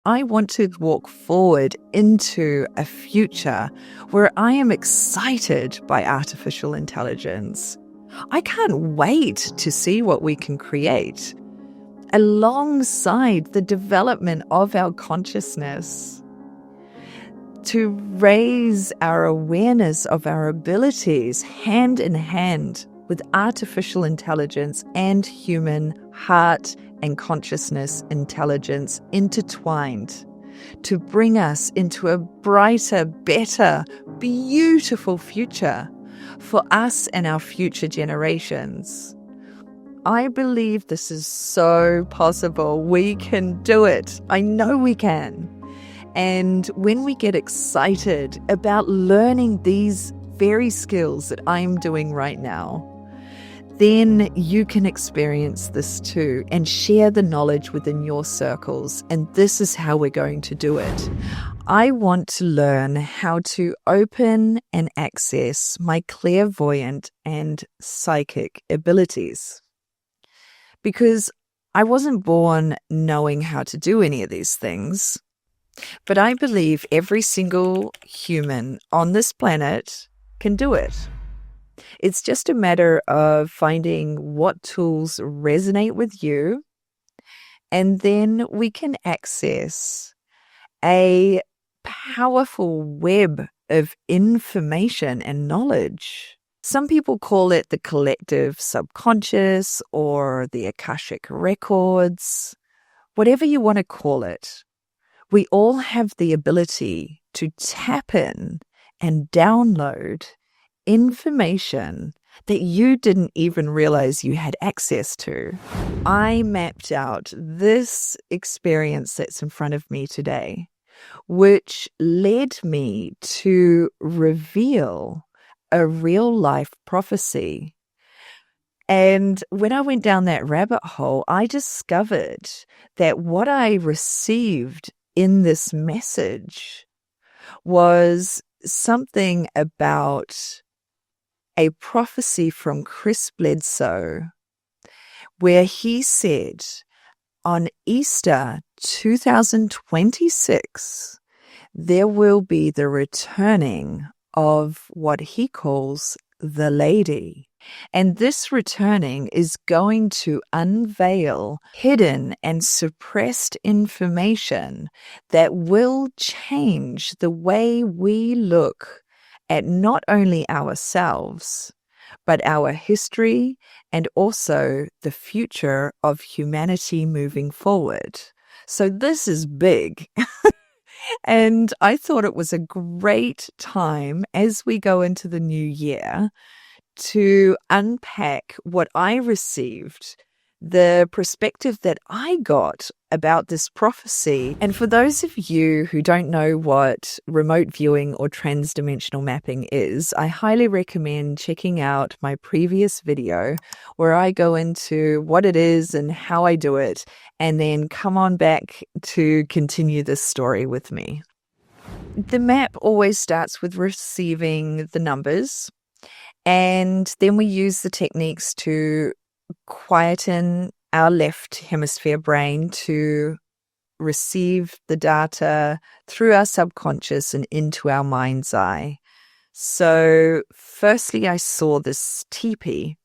I want to walk forward into a future where I am excited by artificial intelligence. I can't wait to see what we can create alongside the development of our consciousness, to raise our awareness of our abilities hand in hand with artificial intelligence and human heart and consciousness intelligence intertwined, to bring us into a brighter, better, beautiful future for us and our future generations. I believe this is so possible. We can do it. I know we can. And when we get excited about learning these very skills that I'm doing right now, then you can experience this too and share the knowledge within your circles. And this is how we're going to do it. I want to learn how to open and access my clairvoyant and psychic abilities. Because I wasn't born knowing how to do any of these things, but I believe every single human on this planet can do it. It's just a matter of finding what tools resonate with you, and then we can access a powerful web of information and knowledge. Some people call it the collective subconscious or the Akashic records, whatever you want to call it. We all have the ability to tap in and download information that you didn't even realize you had access to. I mapped out this experience that's in front of me today, which led me to reveal a real life prophecy. And when I went down that rabbit hole, I discovered that what I received in this message was something about a prophecy from Chris Bledsoe, where he said on Easter 2026, there will be the returning of what he calls the lady. And this returning is going to unveil hidden and suppressed information that will change the way we look at not only ourselves, but our history and also the future of humanity moving forward. So this is big. And I thought it was a great time as we go into the new year to unpack what I received, the perspective that I got about this prophecy. And for those of you who don't know what remote viewing or transdimensional mapping is, I highly recommend checking out my previous video where I go into what it is and how I do it, and then come on back to continue this story with me. The map always starts with receiving the numbers, and then we use the techniques to quieten our left hemisphere brain to receive the data through our subconscious and into our mind's eye. So firstly, I saw this teepee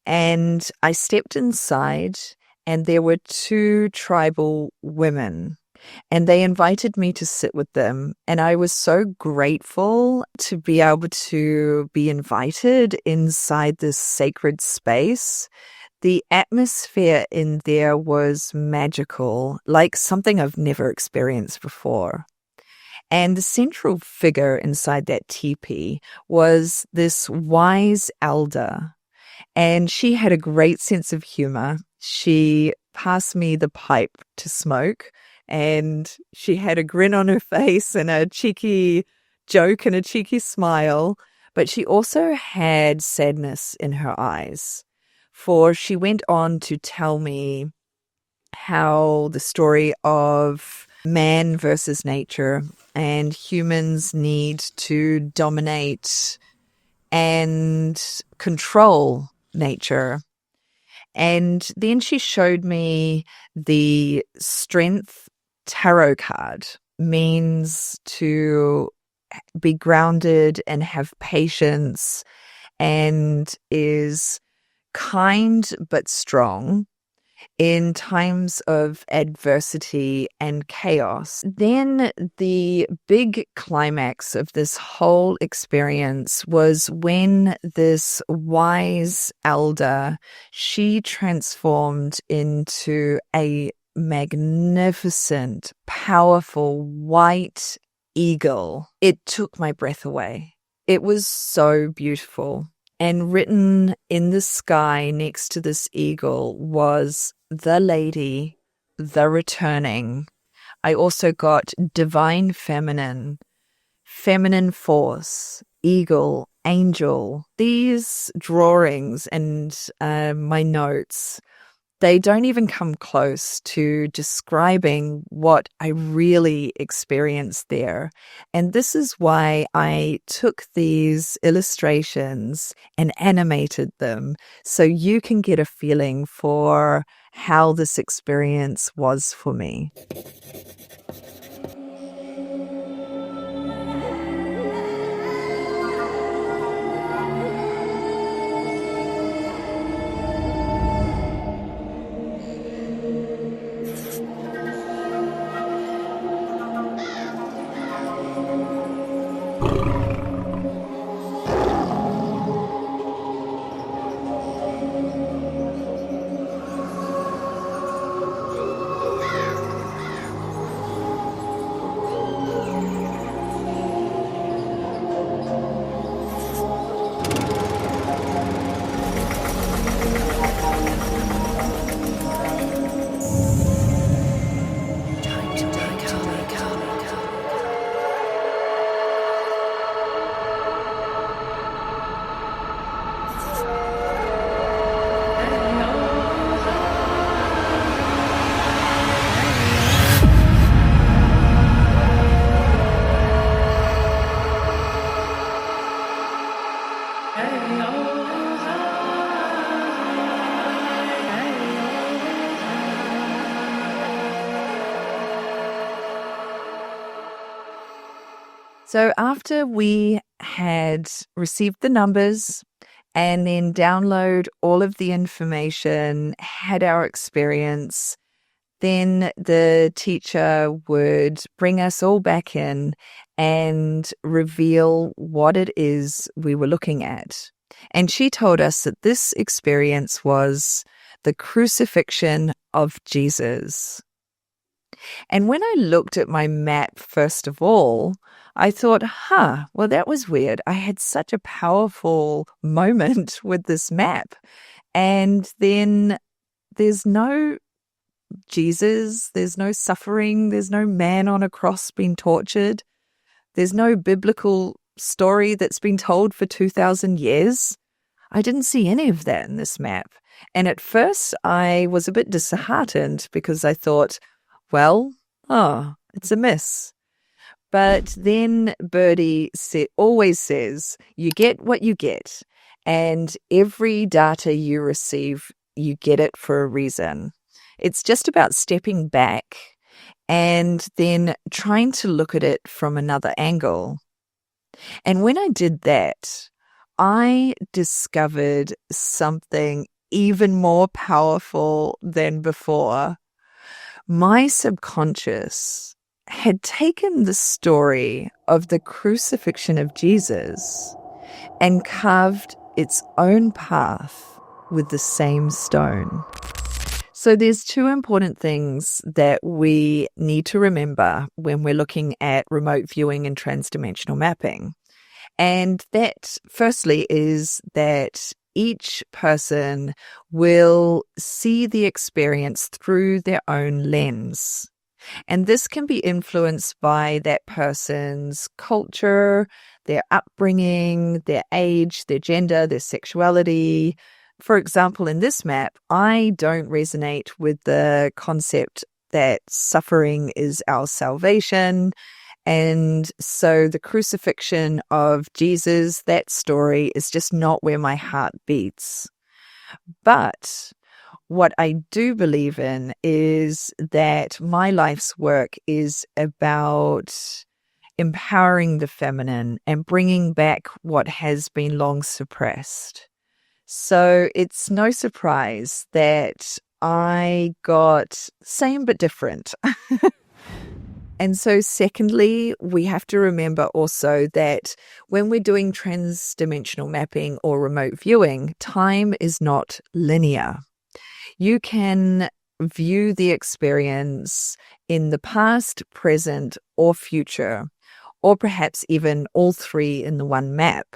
and I stepped inside, and there were two tribal women, and they invited me to sit with them. And I was so grateful to be able to be invited inside this sacred space. The atmosphere in there was magical, like something I've never experienced before. And the central figure inside that teepee was this wise elder, and she had a great sense of humor. She passed me the pipe to smoke, and she had a grin on her face and a cheeky joke and a cheeky smile, but she also had sadness in her eyes. For she went on to tell me how the story of man versus nature and humans need to dominate and control nature. And then she showed me the strength tarot card means to be grounded and have patience and is kind but strong in times of adversity and chaos. Then the big climax of this whole experience was when this wise elder, she transformed into a magnificent, powerful white eagle. It took my breath away. It was so beautiful. And written in the sky next to this eagle was the lady, the returning. I also got divine feminine, feminine force, eagle, angel. These drawings and my notes, they don't even come close to describing what I really experienced there. And this is why I took these illustrations and animated them so you can get a feeling for how this experience was for me. So after we had received the numbers and then download all of the information, had our experience, then the teacher would bring us all back in and reveal what it is we were looking at. And she told us that this experience was the crucifixion of Jesus. And when I looked at my map, first of all, I thought, well, that was weird. I had such a powerful moment with this map. And then there's no Jesus, there's no suffering, there's no man on a cross being tortured. There's no biblical story that's been told for 2,000 years. I didn't see any of that in this map. And at first I was a bit disheartened because I thought, well, it's a miss. But then Birdie always says, you get what you get. And every data you receive, you get it for a reason. It's just about stepping back and then trying to look at it from another angle. And when I did that, I discovered something even more powerful than before. My subconscious had taken the story of the crucifixion of Jesus and carved its own path with the same stone. So there's two important things that we need to remember when we're looking at remote viewing and transdimensional mapping. And that, firstly, is that each person will see the experience through their own lens. And this can be influenced by that person's culture, their upbringing, their age, their gender, their sexuality. For example, in this map, I don't resonate with the concept that suffering is our salvation. And so the crucifixion of Jesus, that story is just not where my heart beats. But what I do believe in is that my life's work is about empowering the feminine and bringing back what has been long suppressed. So it's no surprise that I got same but different. And so secondly, we have to remember also that when we're doing transdimensional mapping or remote viewing, time is not linear. You can view the experience in the past, present, or future, or perhaps even all three in the one map.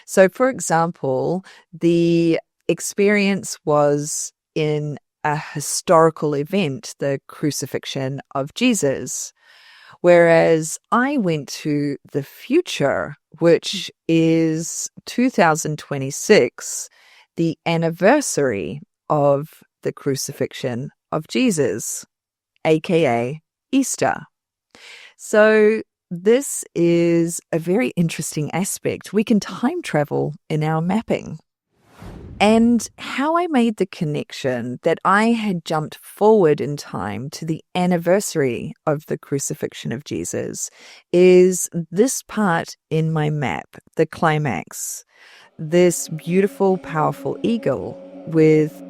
So, for example, the experience was in a historical event, the crucifixion of Jesus, whereas I went to the future, which is 2026, the anniversary of the crucifixion of Jesus, aka Easter. So this is a very interesting aspect. We can time travel in our mapping. And how I made the connection that I had jumped forward in time to the anniversary of the crucifixion of Jesus is this part in my map, the climax, this beautiful, powerful eagle with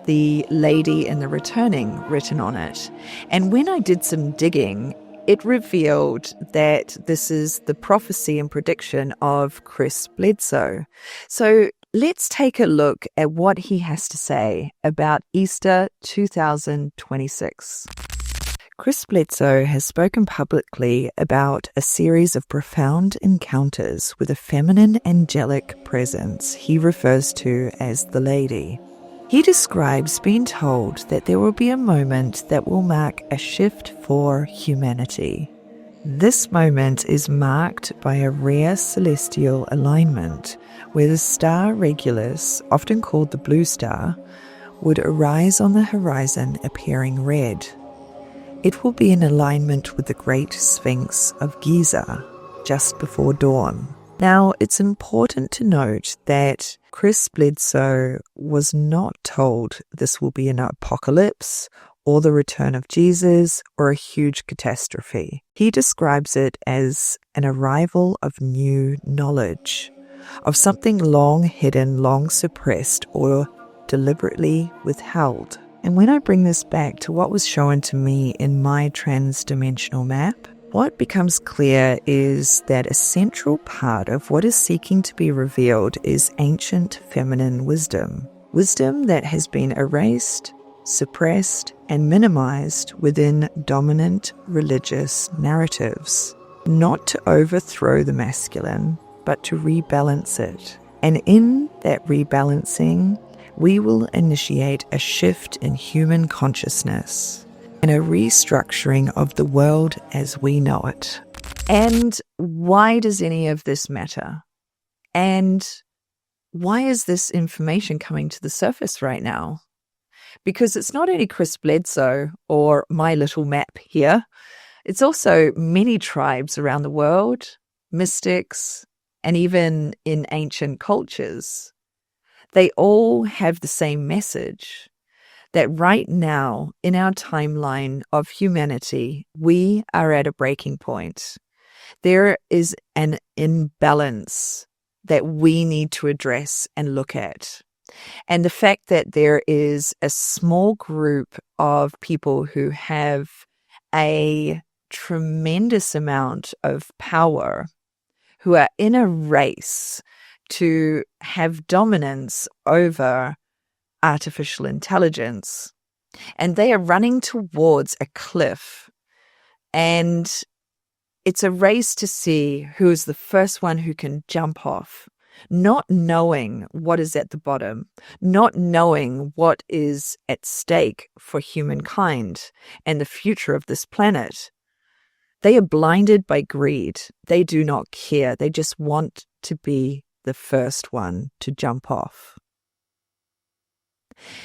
the lady and the returning written on it. And when I did some digging, it revealed that this is the prophecy and prediction of Chris Bledsoe. So let's take a look at what he has to say about Easter 2026. Chris Bledsoe has spoken publicly about a series of profound encounters with a feminine angelic presence he refers to as the Lady. He describes being told that there will be a moment that will mark a shift for humanity. This moment is marked by a rare celestial alignment where the star Regulus, often called the blue star, would arise on the horizon appearing red. It will be in alignment with the Great Sphinx of Giza just before dawn. Now, it's important to note that Chris Bledsoe was not told this will be an apocalypse or the return of Jesus or a huge catastrophe. He describes it as an arrival of new knowledge, of something long hidden, long suppressed, or deliberately withheld. And when I bring this back to what was shown to me in my transdimensional map, what becomes clear is that a central part of what is seeking to be revealed is ancient feminine wisdom. Wisdom that has been erased, suppressed, and minimized within dominant religious narratives. Not to overthrow the masculine, but to rebalance it. And in that rebalancing, we will initiate a shift in human consciousness and a restructuring of the world as we know it. And why does any of this matter? And why is this information coming to the surface right now? Because it's not only Chris Bledsoe or my little map here, it's also many tribes around the world, mystics, and even in ancient cultures. They all have the same message, that right now in our timeline of humanity, we are at a breaking point. There is an imbalance that we need to address and look at. And the fact that there is a small group of people who have a tremendous amount of power, who are in a race to have dominance over artificial intelligence, and they are running towards a cliff, and it's a race to see who is the first one who can jump off, not knowing what is at the bottom, not knowing what is at stake for humankind and the future of this planet. They are blinded by greed. They do not care. They just want to be the first one to jump off.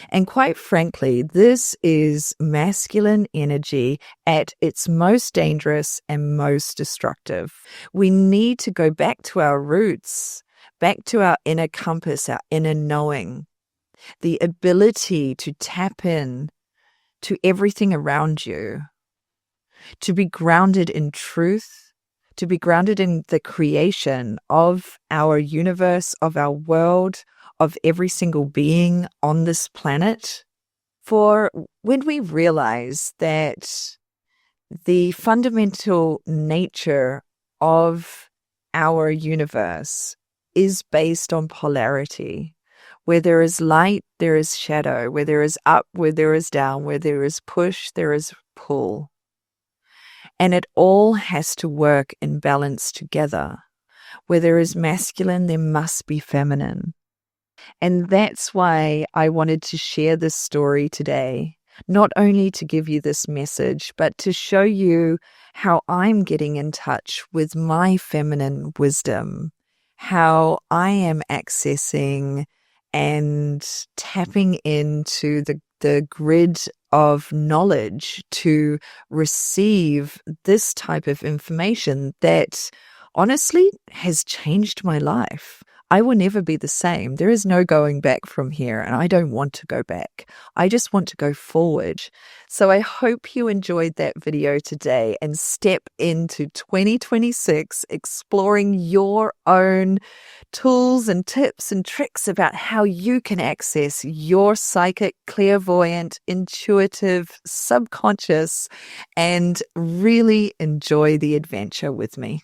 And quite frankly, this is masculine energy at its most dangerous and most destructive. We need to go back to our roots, back to our inner compass, our inner knowing. the ability to tap in to everything around you, to be grounded in truth, to be grounded in the creation of our universe, of our world, of every single being on this planet. For when we realize that the fundamental nature of our universe is based on polarity, where there is light, there is shadow, where there is up, where there is down, where there is push, there is pull. And it all has to work in balance together. Where there is masculine, there must be feminine. And that's why I wanted to share this story today, not only to give you this message, but to show you how I'm getting in touch with my feminine wisdom, how I am accessing and tapping into the grid of knowledge to receive this type of information that honestly has changed my life. I will never be the same. There is no going back from here, and I don't want to go back. I just want to go forward. So I hope you enjoyed that video today and step into 2026 exploring your own tools and tips and tricks about how you can access your psychic, clairvoyant, intuitive, subconscious, and really enjoy the adventure with me.